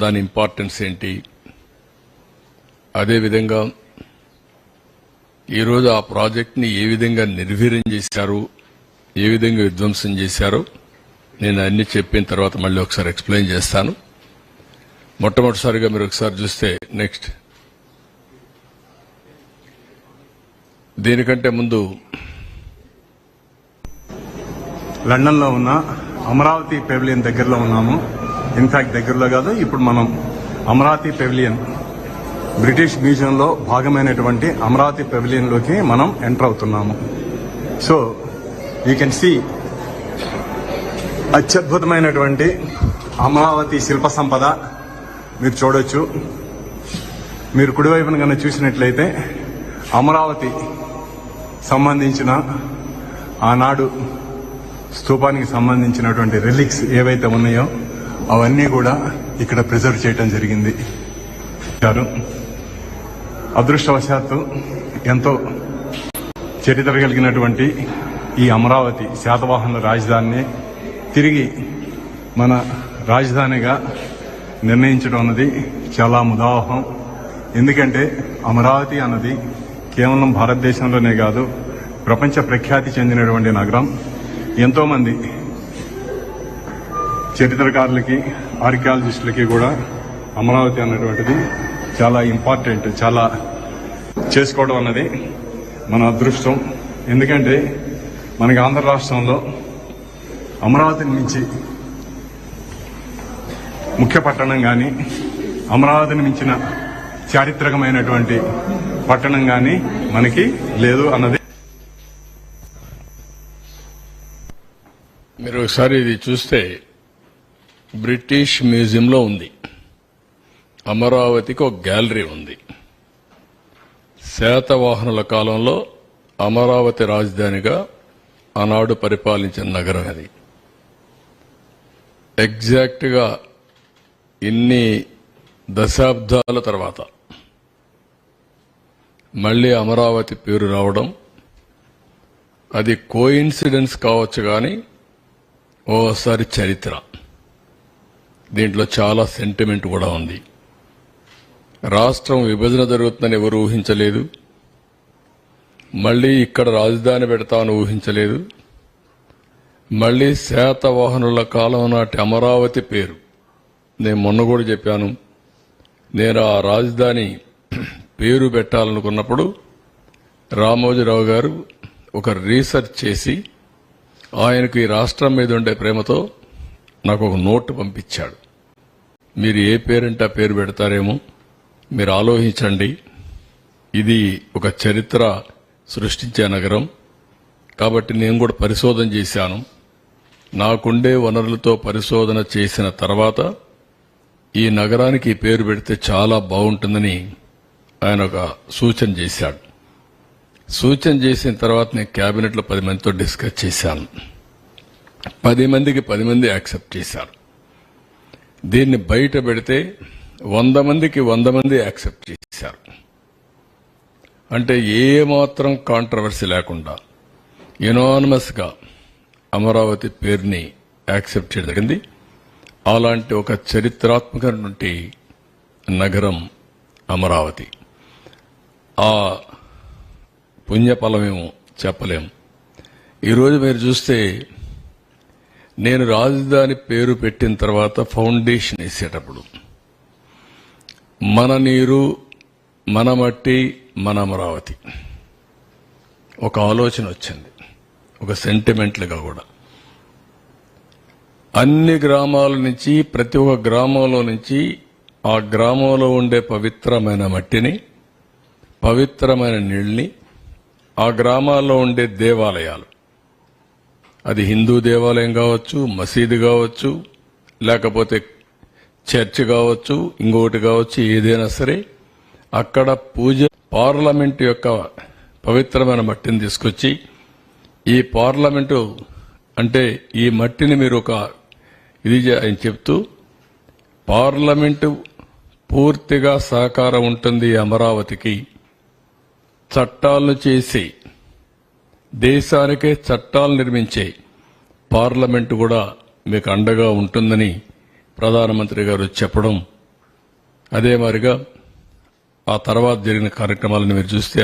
దాని ఇంపార్టెన్స్ ఏంటి, అదేవిధంగా ఈరోజు ఆ ప్రాజెక్ట్ని ఏ విధంగా నిర్వీర్యం చేశారు, ఏ విధంగా విధ్వంసం చేశారో నేను అన్ని చెప్పిన తర్వాత మళ్ళీ ఒకసారి ఎక్స్ప్లెయిన్ చేస్తాను. మొట్టమొదటిసారిగా మీరు ఒకసారి చూస్తే నెక్స్ట్, దీనికంటే ముందు లండన్లో ఉన్న అమరావతి పెవిలియన్ దగ్గరలో ఉన్నాము. ఇన్ఫాక్ట్ దగ్గరలో కాదు, ఇప్పుడు మనం అమరావతి పెవిలియన్ బ్రిటిష్ మ్యూజియంలో భాగమైనటువంటి అమరావతి పెవిలియన్లోకి మనం ఎంటర్ అవుతున్నాము. సో యూ కెన్ సీ అత్యద్భుతమైనటువంటి అమరావతి శిల్ప సంపద మీరు చూడొచ్చు. మీరు కుడివైపున కన్నా చూసినట్లయితే అమరావతి సంబంధించిన ఆనాడు స్తూపానికి సంబంధించినటువంటి రిలిక్స్ ఏవైతే ఉన్నాయో అవన్నీ కూడా ఇక్కడ ప్రిజర్వ్ చేయడం జరిగింది. అదృష్టవశాత్తు ఎంతో చరిత్ర కలిగినటువంటి ఈ అమరావతి శాతవాహనుల రాజధానిని తిరిగి మన రాజధానిగా నిర్ణయించడం అన్నది చాలా ముదావహం. ఎందుకంటే అమరావతి అన్నది కేవలం భారతదేశంలోనే కాదు, ప్రపంచ ప్రఖ్యాతి చెందినటువంటి నగరం. ఎంతోమంది చరిత్రకారులకి, ఆర్కియాలజిస్టులకి కూడా అమరావతి అన్నటువంటిది చాలా ఇంపార్టెంట్. చాలా చేసుకోవడం అన్నది మన అదృష్టం. ఎందుకంటే మనకి ఆంధ్ర రాష్ట్రంలో అమరావతిని మించి ముఖ్య పట్టణం కానీ, అమరావతిని మించిన చారిత్రకమైనటువంటి పట్టణం కానీ మనకి లేదు అన్నది. మీరు ఒకసారి ఇది చూస్తే బ్రిటిష్ మ్యూజియంలో ఉంది. అమరావతికి ఒక గ్యాలరీ ఉంది. శాతవాహనుల కాలంలో అమరావతి రాజధానిగా ఆనాడు పరిపాలించిన నగరం అది. ఎగ్జాక్ట్గా ఇన్ని దశాబ్దాల తర్వాత మళ్లీ అమరావతి పేరు రావడం అది కోఇన్సిడెన్స్ కావచ్చు, కానీ ఓసారి చరిత్ర. దీంట్లో చాలా సెంటిమెంట్ కూడా ఉంది. రాష్ట్రం విభజన జరుగుతుందని ఎవరు ఊహించలేదు. మళ్లీ ఇక్కడ రాజధాని పెడతామని ఊహించలేదు. మళ్లీ శాతవాహనుల కాలం నాటి అమరావతి పేరు, నేను మొన్న కూడా చెప్పాను, నేను ఆ రాజధాని పేరు పెట్టాలనుకున్నప్పుడు రామోజీరావు గారు ఒక రీసెర్చ్ చేసి ఆయనకు ఈ రాష్ట్రం మీద ఉండే ప్రేమతో నాకు ఒక నోటు పంపించాడు. మీరు ఏ పేరంటే ఆ పేరు పెడతారేమో మీరు ఆలోచించండి. ఇది ఒక చరిత్ర సృష్టించే నగరం కాబట్టి నేను కూడా పరిశోధన చేశాను. నాకుండే వనరులతో పరిశోధన చేసిన తర్వాత ఈ నగరానికి ఈ పేరు పెడితే చాలా బాగుంటుందని ఆయన ఒక సూచన చేశాడు. సూచన చేసిన తర్వాత నేను క్యాబినెట్లో 10 మందితో డిస్కస్ చేశాను. 10 మందికి 10 మంది యాక్సెప్ట్ చేశారు. దీన్ని బయట పెడితే 100 మందికి 100 మంది యాక్సెప్ట్ చేశారు. అంటే ఏమాత్రం కాంట్రవర్సీ లేకుండా యునానిమస్ గా అమరావతి పేరుని యాక్సెప్ట్ చేయడం జరిగింది. అలాంటి ఒక చరిత్రాత్మకమైనటువంటి నగరం అమరావతి. ఆ పుణ్యఫలమేమో చెప్పలేం. ఈరోజు మీరు చూస్తే నేను రాజధాని పేరు పెట్టిన తర్వాత ఫౌండేషన్ వేసేటప్పుడు మన నీరు, మన మట్టి, మన అమరావతి ఒక ఆలోచన వచ్చింది, ఒక సెంటిమెంట్లుగా కూడా. అన్ని గ్రామాల నుంచి, ప్రతి ఒక్క గ్రామంలో నుంచి ఆ గ్రామంలో ఉండే పవిత్రమైన మట్టిని, పవిత్రమైన నీళ్ళని, ఆ గ్రామాల్లో ఉండే దేవాలయాలు, అది హిందూ దేవాలయం కావచ్చు, మసీదు కావచ్చు, లేకపోతే చర్చ్ కావచ్చు, ఇంకొకటి కావచ్చు, ఏదైనా సరే అక్కడ పూజ, పార్లమెంట్ యొక్క పవిత్రమైన మట్టిని తీసుకొచ్చి, ఈ పార్లమెంటు అంటే ఈ మట్టిని మీరు ఒక ఇది ఆయన చెప్తూ, పార్లమెంటు పూర్తిగా సహకారం ఉంటుంది అమరావతికి, చట్టాలను చేసి దేశానికే చట్టాలు నిర్మించే పార్లమెంటు కూడా మీకు అండగా ఉంటుందని ప్రధానమంత్రి గారు చెప్పడం అదే మాదిరిగా ఆ తర్వాత జరిగిన కార్యక్రమాలను మీరు చూస్తే